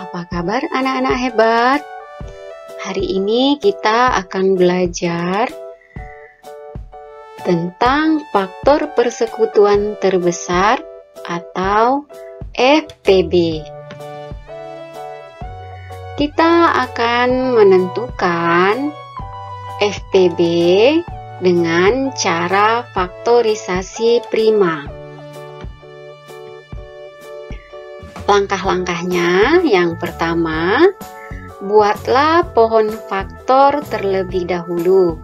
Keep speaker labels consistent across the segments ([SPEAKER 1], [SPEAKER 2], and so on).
[SPEAKER 1] Apa kabar anak-anak hebat? Hari ini kita akan belajar tentang faktor persekutuan terbesar atau FPB. Kita akan menentukan FPB dengan cara faktorisasi prima. Langkah-langkahnya, yang pertama, buatlah pohon faktor terlebih dahulu.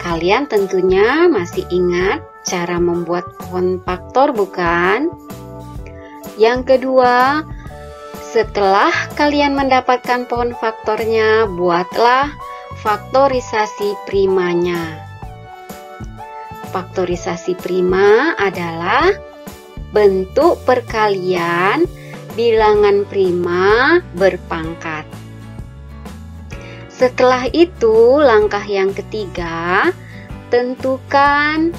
[SPEAKER 1] Kalian tentunya masih ingat cara membuat pohon faktor, bukan? Yang kedua, setelah kalian mendapatkan pohon faktornya, buatlah faktorisasi primanya. Faktorisasi prima adalah bentuk perkalian bilangan prima berpangkat. Setelah itu, langkah yang ketiga, tentukan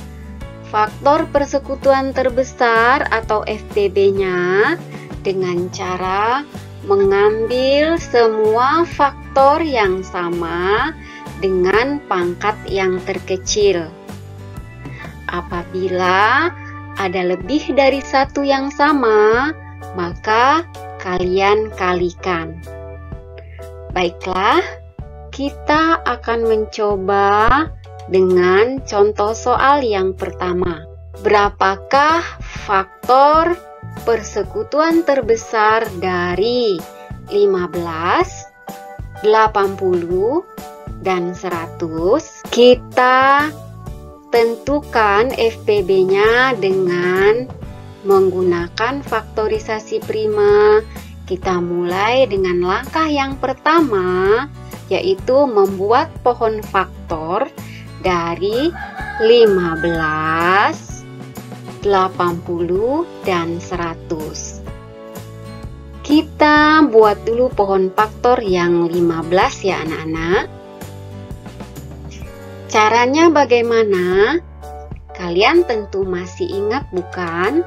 [SPEAKER 1] faktor persekutuan terbesar atau FPB-nya dengan cara mengambil semua faktor yang sama dengan pangkat yang terkecil. Apabila ada lebih dari satu yang sama, maka kalian kalikan. Baiklah, kita akan mencoba dengan contoh soal yang pertama. Berapakah faktor persekutuan terbesar dari 15, 80, dan 100? Kita tentukan FPB-nya dengan menggunakan faktorisasi prima. Kita mulai dengan langkah yang pertama, yaitu membuat pohon faktor dari 15, 80, dan 100. Kita buat dulu pohon faktor yang 15 ya anak-anak. Caranya bagaimana? Kalian tentu masih ingat, bukan?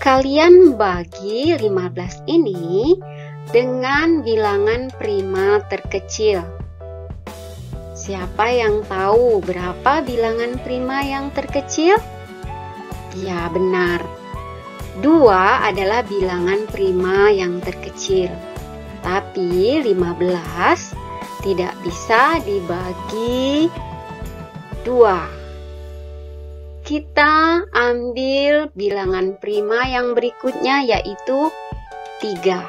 [SPEAKER 1] Kalian bagi 15 ini dengan bilangan prima terkecil. Siapa yang tahu berapa bilangan prima yang terkecil? Ya, benar. 2 adalah bilangan prima yang terkecil. Tapi 15 tidak bisa dibagi 2. Kita ambil bilangan prima yang berikutnya, yaitu 3.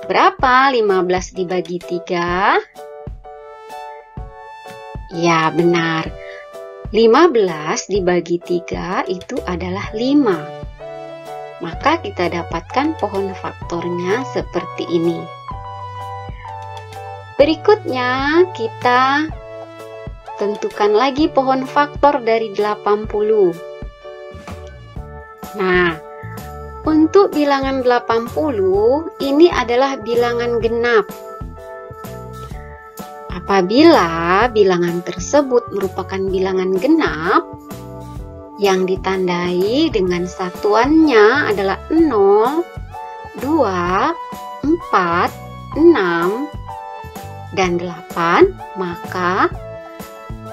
[SPEAKER 1] Berapa 15 dibagi 3? Ya, benar. 15 dibagi 3 itu adalah 5. Maka kita dapatkan pohon faktornya seperti ini. Berikutnya, kita tentukan lagi pohon faktor dari 80. Nah, untuk bilangan 80, ini adalah bilangan genap. Apabila bilangan tersebut merupakan bilangan genap, yang ditandai dengan satuannya adalah 0, 2, 4, 6, dan 8, maka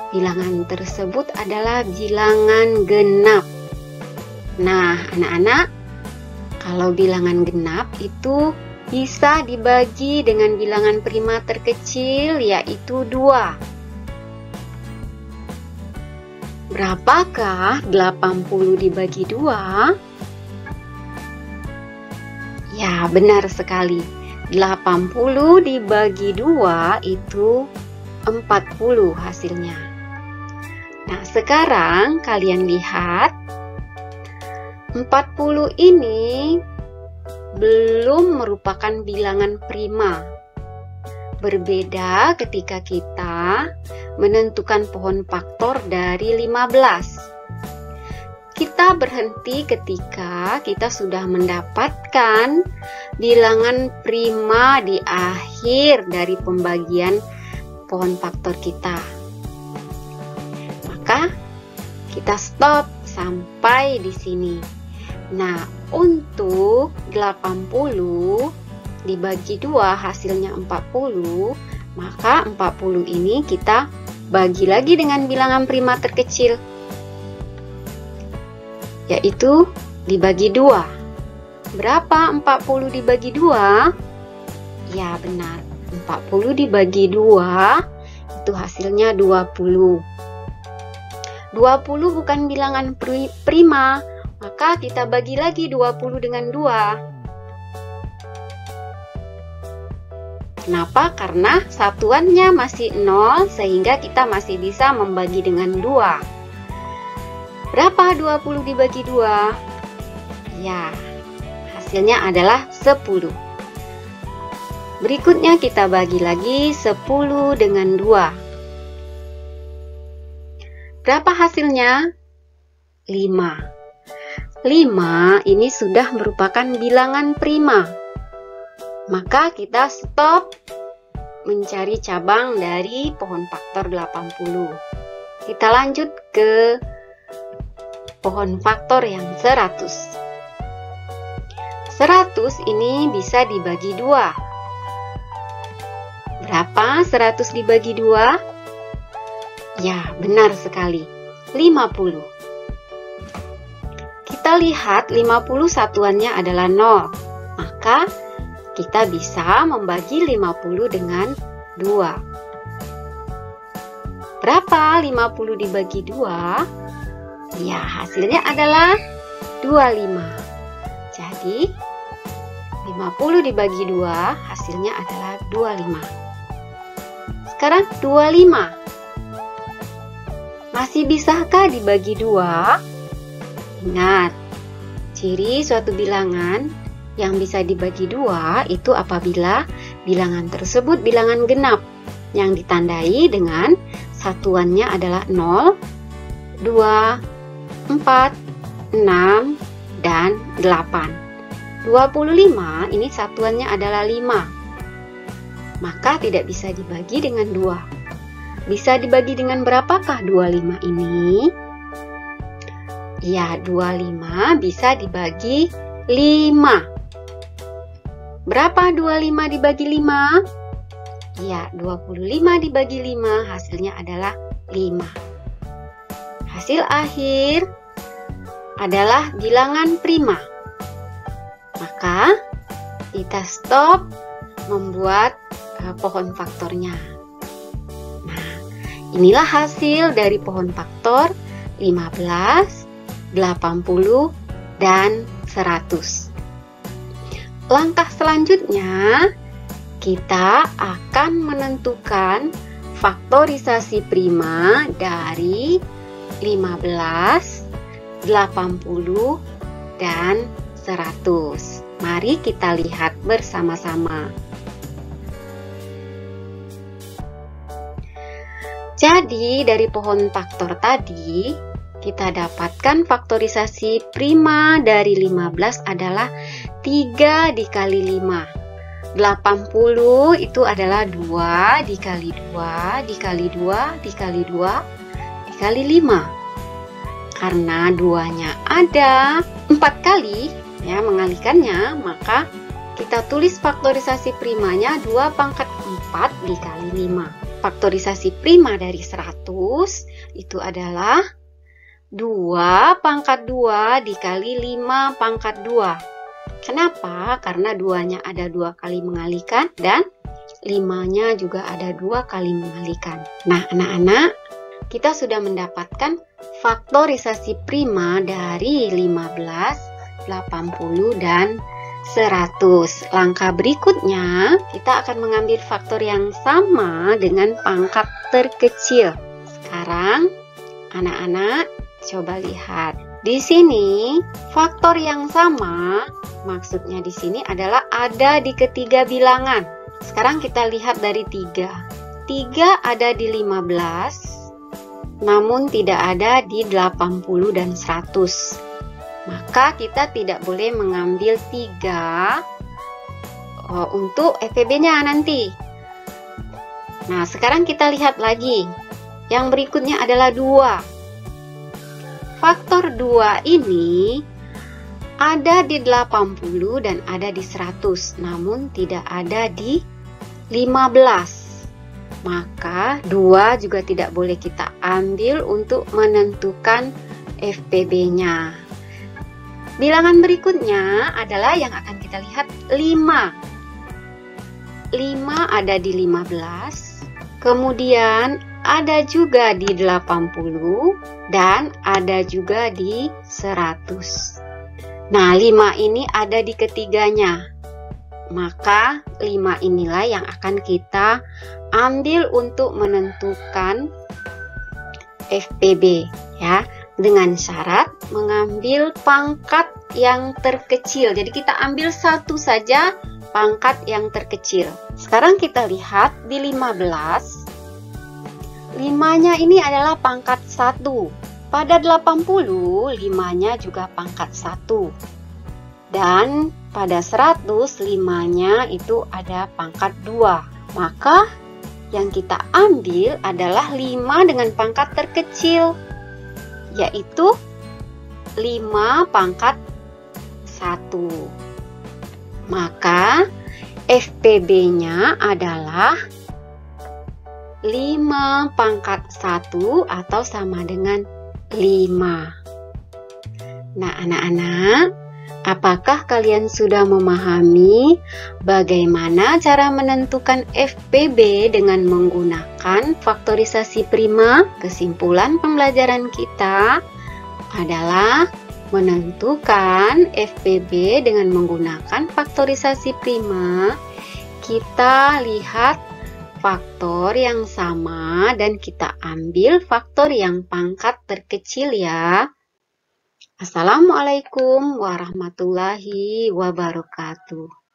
[SPEAKER 1] bilangan tersebut adalah bilangan genap. Nah, anak-anak, kalau bilangan genap itu bisa dibagi dengan bilangan prima terkecil, yaitu 2. Berapakah 80 dibagi 2? Ya, benar sekali. 80 dibagi 2 itu 40 hasilnya. Nah, sekarang kalian lihat 40 ini belum merupakan bilangan prima. Berbeda ketika kita menentukan pohon faktor dari 15. Kita berhenti ketika kita sudah mendapatkan bilangan prima di akhir dari pembagian pohon faktor kita. Maka kita stop sampai di sini. Nah, untuk 80 dibagi 2 hasilnya 40, maka 40 ini kita bagi lagi dengan bilangan prima terkecil, yaitu dibagi 2. Berapa 40 dibagi 2? Ya benar, 40 dibagi 2 itu hasilnya 20. 20 bukan bilangan prima, maka kita bagi lagi 20 dengan 2. Kenapa? Karena satuannya masih 0, sehingga kita masih bisa membagi dengan 2. Berapa 20 dibagi 2? Ya, hasilnya adalah 10. Berikutnya kita bagi lagi 10 dengan 2. Berapa hasilnya? 5. 5 ini sudah merupakan bilangan prima. Maka kita stop mencari cabang dari pohon faktor 80. Kita lanjut ke pohon faktor yang 100. 100 ini bisa dibagi 2. Berapa 100 dibagi 2? Ya, benar sekali, 50. Kita lihat 50 satuannya adalah 0. Maka kita bisa membagi 50 dengan 2. Berapa 50 dibagi 2? Ya, hasilnya adalah 25. Jadi, 50 dibagi 2 hasilnya adalah 25. Sekarang 25. Masih bisakah dibagi 2? Ingat, ciri suatu bilangan yang bisa dibagi 2 itu apabila bilangan tersebut bilangan genap yang ditandai dengan satuannya adalah 0, 2, 4, 6, dan 8. 25 ini satuannya adalah 5. Maka tidak bisa dibagi dengan 2. Bisa dibagi dengan berapakah 25 ini? Ya, 25 bisa dibagi 5. Berapa 25 dibagi 5? Ya, 25 dibagi 5 hasilnya adalah 5. Hasil akhir adalah bilangan prima. Maka kita stop membuat pohon faktornya. Nah, inilah hasil dari pohon faktor 15, 80, dan 100. Langkah selanjutnya, kita akan menentukan faktorisasi prima dari 15, 80, dan 100. Mari kita lihat bersama-sama. Jadi, dari pohon faktor tadi, kita dapatkan faktorisasi prima dari 15 adalah 3 dikali 5. 80 itu adalah 2 dikali 2 dikali 2 dikali 2 dikali 5. Karena 2-nya ada 4 kali ya mengalihkannya, maka kita tulis faktorisasi primanya 2 pangkat 4 dikali 5. Faktorisasi prima dari 100 itu adalah 2 pangkat 2 dikali 5 pangkat 2. Kenapa? Karena 2-nya ada 2 kali mengalihkan dan 5-nya juga ada 2 kali mengalihkan. Nah, anak-anak, kita sudah mendapatkan faktorisasi prima dari 15, 80, dan 100. Langkah berikutnya, kita akan mengambil faktor yang sama dengan pangkat terkecil. Sekarang, anak-anak, coba lihat. Di sini, faktor yang sama, maksudnya di sini adalah ada di ketiga bilangan. Sekarang kita lihat dari 3. 3 ada di 15, namun tidak ada di 80 dan 100. Maka kita tidak boleh mengambil 3 untuk FPB-nya nanti. Nah, sekarang kita lihat lagi. Yang berikutnya adalah 2. Faktor 2 ini Ada di 80 dan ada di 100, namun tidak ada di 15. Maka 2 juga tidak boleh kita ambil untuk menentukan FPB-nya. Bilangan berikutnya adalah yang akan kita lihat 5. 5 ada di 15, kemudian ada juga di 80 dan ada juga di 100. Nah, 5 ini ada di ketiganya. Maka 5 inilah yang akan kita ambil untuk menentukan FPB ya, dengan syarat mengambil pangkat yang terkecil. Jadi kita ambil satu saja pangkat yang terkecil. Sekarang kita lihat di 15. 5-nya ini adalah pangkat 1. Pada 80, 5-nya juga pangkat 1. Dan pada 100, 5-nya itu ada pangkat 2. Maka yang kita ambil adalah 5 dengan pangkat terkecil, yaitu 5 pangkat 1. Maka FPB-nya adalah 5 pangkat 1 atau sama dengan 5. Nah, anak-anak, apakah kalian sudah memahami bagaimana cara menentukan FPB dengan menggunakan faktorisasi prima? Kesimpulan pembelajaran kita adalah menentukan FPB dengan menggunakan faktorisasi prima. Kita lihat faktor yang sama dan kita ambil faktor yang pangkat terkecil ya. Assalamualaikum warahmatullahi wabarakatuh.